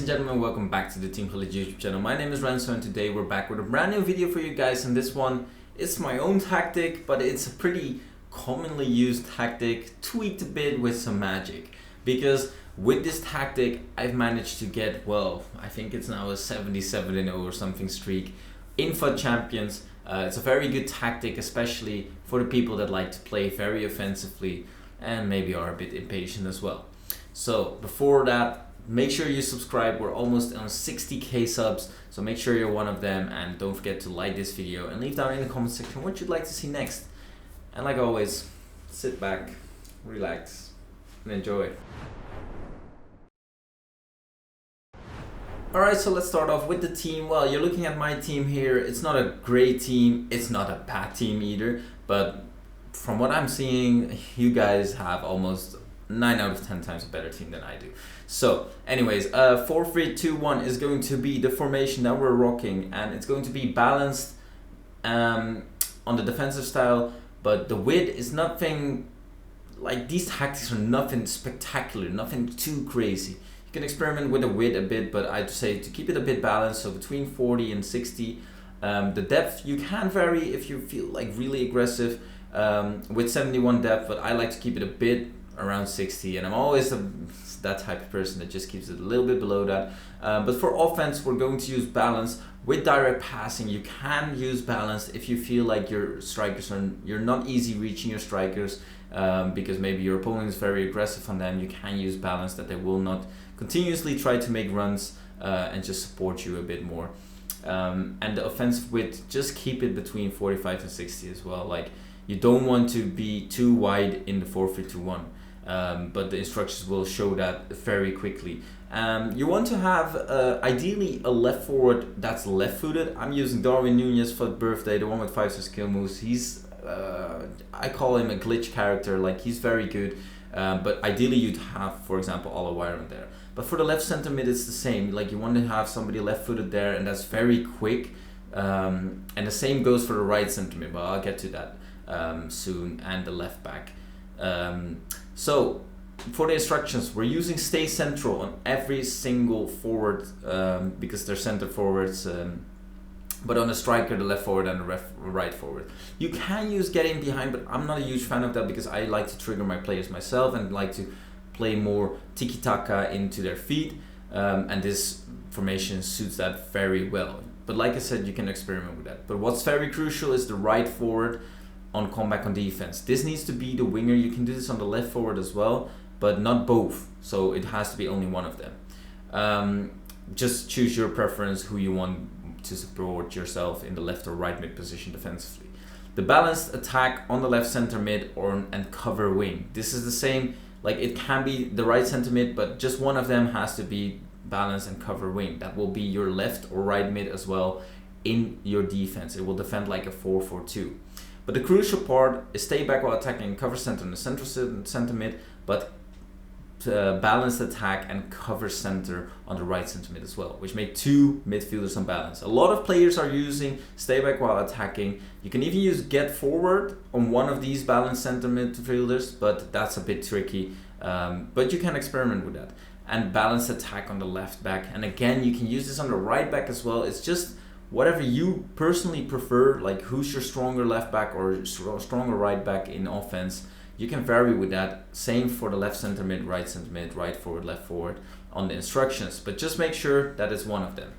and gentlemen, welcome back to the Team Gullit YouTube channel. My name is Renzo and today we're back with a brand new video for you guys, and this one is my own tactic, but it's a pretty commonly used tactic, tweaked a bit with some magic. Because with this tactic I've managed to get, well, I think it's now a 77-0 or something streak in FUT Champions. It's a very good tactic, especially for the people that like to play very offensively and maybe are a bit impatient as well. So before that, make sure you subscribe. We're almost on 60k subs, so make sure you're one of them, and don't forget to like this video and leave down in the comment section what you'd like to see next. And like always, sit back, relax, and enjoy. Alright, so let's start off with the team. Well, you're looking at my team here. It's not a great team, it's not a bad team either, but from what I'm seeing, you guys have almost 9 out of 10 times a better team than I do. So anyways, 4-3-2-1 is going to be the formation that we're rocking, and it's going to be balanced on the defensive style, but the width is nothing, like these tactics are nothing spectacular, nothing too crazy. You can experiment with the width a bit, but I'd say to keep it a bit balanced, so between 40 and 60. The depth you can vary if you feel like really aggressive with 71 depth, but I like to keep it a bit around 60, and I'm always that type of person that just keeps it a little bit below that. But for offense, we're going to use balance with direct passing. You can use balance if you feel like your strikers you're not easy reaching your strikers, because maybe your opponent is very aggressive on them. You can use balance that they will not continuously try to make runs and just support you a bit more. And the offensive width, just keep it between 45 and 60 as well. Like, you don't want to be too wide in the 4-3-2-1. But the instructions will show that very quickly. You want to have ideally a left forward that's left footed. I'm using Darwin Nunez for birthday, the one with 5 skill moves. He's I call him a glitch character, like he's very good, but ideally you'd have, for example, Alawire there. But for the left center mid, it's the same. Like, you want to have somebody left footed there, and that's very quick, and the same goes for the right center mid, but I'll get to that soon, and the left back. So for the instructions, we're using stay central on every single forward, because they're center forwards, but on the striker, the left forward and the right forward. You can use getting behind, but I'm not a huge fan of that because I like to trigger my players myself and like to play more tiki-taka into their feet, and this formation suits that very well. But like I said, you can experiment with that. But what's very crucial is the right forward on comeback on defense. This needs to be the winger. You can do this on the left forward as well, but not both, so it has to be only one of them. Just choose your preference, who you want to support yourself in the left or right mid position defensively. The balanced attack on the left center mid and cover wing. This is the same, like it can be the right center mid, but just one of them has to be balanced and cover wing. That will be your left or right mid as well in your defense. It will defend like a 4-4-2. But the crucial part is stay back while attacking and cover center in the central center mid, but balanced attack and cover center on the right center mid as well, which make two midfielders unbalanced. A lot of players are using stay back while attacking. You can even use get forward on one of these balanced center midfielders, but that's a bit tricky. But you can experiment with that. And balanced attack on the left back. And again, you can use this on the right back as well. It's just whatever you personally prefer, like who's your stronger left back or stronger right back in offense. You can vary with that. Same for the left center mid, right forward, left forward on the instructions, but just make sure that it's one of them.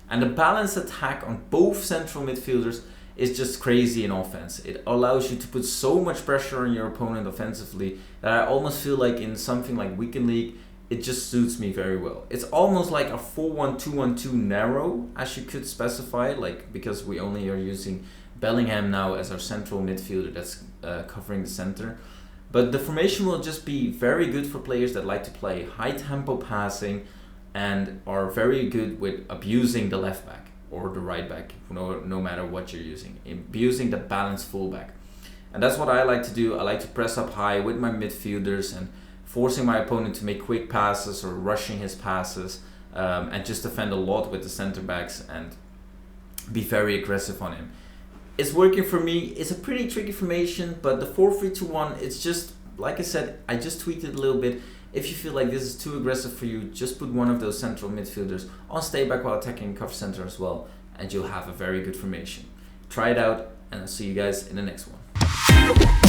And the balanced attack on both central midfielders is just crazy in offense. It allows you to put so much pressure on your opponent offensively that I almost feel like in something like Weekend League, it just suits me very well. It's almost like a 4-1-2-1-2 narrow, as you could specify, like, because we only are using Bellingham now as our central midfielder that's covering the center. But the formation will just be very good for players that like to play high tempo passing and are very good with abusing the left back or the right back, no matter what you're using, abusing the balanced fullback. And that's what I like to do. I like to press up high with my midfielders and forcing my opponent to make quick passes or rushing his passes, and just defend a lot with the center backs and be very aggressive on him. It's working for me. It's a pretty tricky formation, but the 4-3-2-1, it's just, like I said, I just tweaked it a little bit. If you feel like this is too aggressive for you, just put one of those central midfielders on stay back while attacking cover center as well, and you'll have a very good formation. Try it out, and I'll see you guys in the next one.